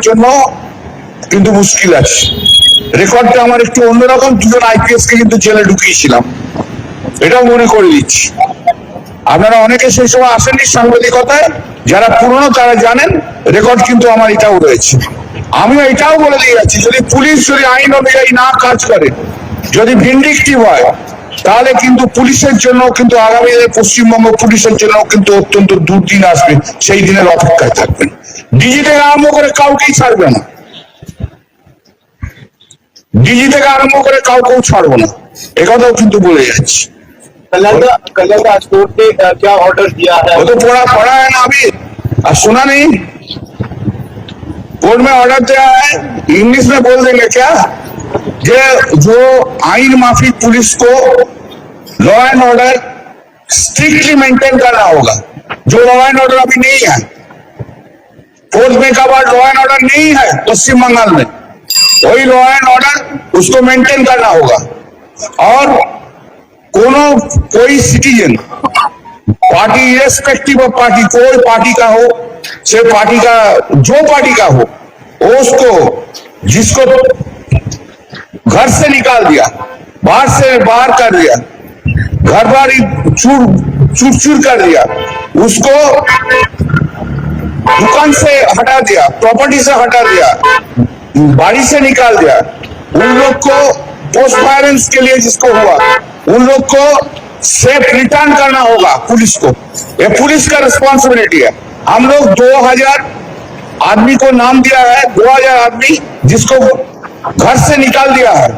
জন্য কিন্তু মুশকিল আছে। রেকর্ডটা আমার একটু অন্যরকম, দুজন আইপিএস কে কিন্তু জেলে ঢুকিয়েছিলাম, এটাও মনে করে দিচ্ছি। আপনারা অনেকে সেই সময় আসেননি সাংবাদিকতায়, যারা পুরনো তারা জানেন রেকর্ড কিন্তু আমার এটাও রয়েছে। আমিও এটাও বলে দিয়ে যাচ্ছি, যদি পুলিশ যদি আইন অনুযায়ী না কাজ করে, যদি ভিন্ডিকটিভ হয়, তাহলে কিন্তু পুলিশের জন্য কিন্তু আগামী দিনে পশ্চিমবঙ্গ পুলিশের জন্য কিন্তু অত্যন্ত দুর্দিন আসবে, সেই দিনের অপেক্ষায় থাকবেন। ডিজি থেকে আরম্ভ করে কাউকেই ছাড়বে না, ডিজি থেকে আরম্ভ করে কাউকেও ছাড়বো না, একথাও কিন্তু বলে যাচ্ছি। कल्याण का कोर्ट ने क्या ऑर्डर दिया है? वो तो पढ़ा है ना अभी, सुना नहीं? कोर्ट में ऑर्डर दिया है, इंग्लिश में बोल देंगे क्या, ये जो आइन माफी पुलिस को law and order strictly maintain करना होगा। जो लॉ एंड ऑर्डर अभी नहीं है, फोर्थ में का बाद लॉ एंड ऑर्डर नहीं है पश्चिम बंगाल में, वही लॉ एंड ऑर्डर उसको मेंटेन करना होगा। और कोई citizen party irrespective of party, कोई पार्टी का हो, से पार्टी का जो पार्टी का हो, उसको जिसको घर से निकाल दिया, बाहर से बाहर कर दिया, घर बार चूर कर दिया, उसको दुकान से हटा दिया, प्रॉपर्टी से हटा दिया, बाड़ी से निकाल दिया, उन लोग को पोस्ट वायलेंस के लिए जिसको हुआ, उन लोग को सेफ रिटर्न करना होगा पुलिस को। ये पुलिस का रिस्पॉन्सिबिलिटी है। हम लोग 2000 आदमी को नाम दिया है, 2000 आदमी जिसको घर से निकाल दिया है,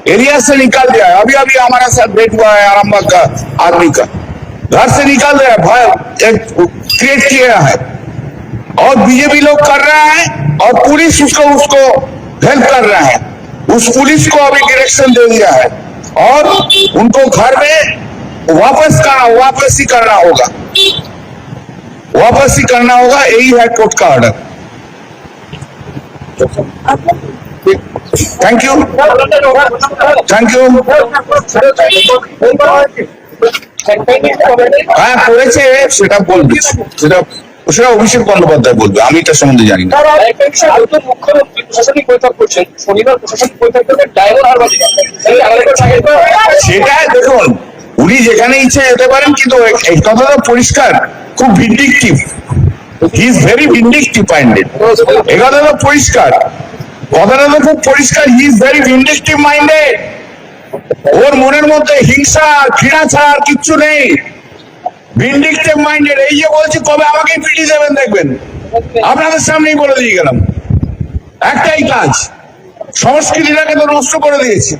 एरिया से निकाल दिया है। अभी अभी हमारा साथ भेंट हुआ है आरामबाग का आदमी का, घर से निकाल दिया है, भय क्रिएट किया है, और बीजेपी लोग कर रहा है, और पुलिस उसको हेल्प कर रहा है। उस पुलिस को अभी डायरेक्शन दे दिया है, और उनको घर में वापस ही करना होगा, वापस ही करना होगा, यही है कोर्ट का order. Thank you, thank you. হ্যাঁ করেছে, সেটা বলবি, সেটা অভিষেক বন্দ্যোপাধ্যায় বলবে, আমি এটা সম্বন্ধে জানি না। মুখ্যমন্ত্রী প্রশাসনিক বৈঠক করছেন, শনিবার প্রশাসনিক বৈঠক করবেন, ড্রাইভার হারবার সেটা দেখুন, উনি যেখানে ইচ্ছে যেতে পারেন, কিন্তু এই কথাটা পরিষ্কার, খুব vindictive, he is very vindictive minded, এই কথাটা পরিষ্কার, কথাটা তো খুব পরিষ্কার, he is very vindictive minded. ওর মনের মধ্যে হিংসা ঘৃণা ছাড়া আর কিচ্ছু নেই, ভিন্ডিকটিভ মাইন্ডেড। এই যে বলছি কবে আমাকেই পিটিয়ে দেবেন দেখবেন, আপনাদের সামনেই বলে দিয়ে গেলাম। একটাই কাজ, সংস্কৃতিটাকে তো নষ্ট করে দিয়েছে।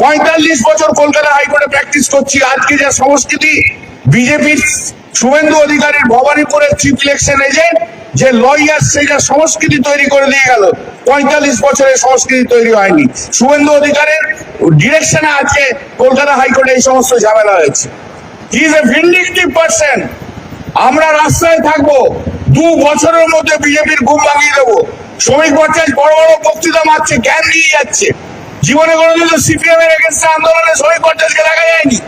45 বছর কলকাতা হাইকোর্টে প্র্যাকটিস করছি, আজকে যা সংস্কৃতি, বিজেপির শুভেন্দু অধিকারীর ভবানীপুরের চিফ ইলেকশন এজেন্ট যে লয়ার, সেই যা সংস্কৃতি তৈরি করে দিয়ে গেল, 45 বছরের সংস্কৃতি তৈরি হয়নি। শুভেন্দু অধিকারের ডিরেকশনে আজকে কলকাতা হাইকোর্টে এই সমস্ত ঝামেলা হয়েছে। He is a vindictive person. আমরা রাস্তায় থাকবো, 2 বছরের মধ্যে বিজেপির ঘুম ভাঙিয়ে দেবো। শ্রমিক ভট্টাচার্য বড় বড় বক্তৃতা মারছে, জ্ঞান দিয়ে যাচ্ছে। জীবনে কোনোদিন তো সিপিএম এর এগেন্স্টে আন্দোলনে শ্রমিক ভট্টাচার্যকে দেখা যায়নি,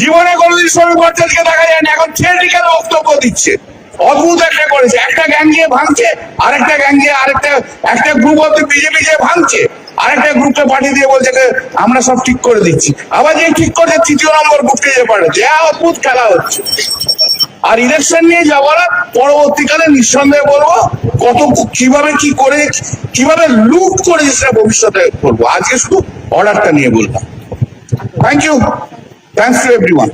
জীবনে কোনোদিন শ্রমিক ভট্টাচার্যকে দেখা যায়নি। এখন থিওরিটিক্যাল বক্তব্য দিচ্ছে, অদ্ভুত একটা করেছে। একটা গ্যাং গিয়ে ভাঙছে, আরেকটা গ্যাং গিয়ে একটা গ্রুপ অফ বিজেপি যে ভাঙছে, আরেকটা গ্রুপকে পাঠিয়ে দিয়ে বলছে আমরা সব ঠিক করে দিচ্ছি। আবার যে ঠিক করছে 3য় নম্বর গ্রুপকে যে পাঠাচ্ছে, অদ্ভুত খেলা হচ্ছে। আর ইলেকশন নিয়ে যাওয়ার পরবর্তীকালে নিঃসন্দেহে বলবো কত কিভাবে কি করে কিভাবে লুট করেছে সেটা ভবিষ্যতে বলবো। আজকে শুধু অর্ডারটা নিয়ে বলবো। Thank you, thanks to everyone.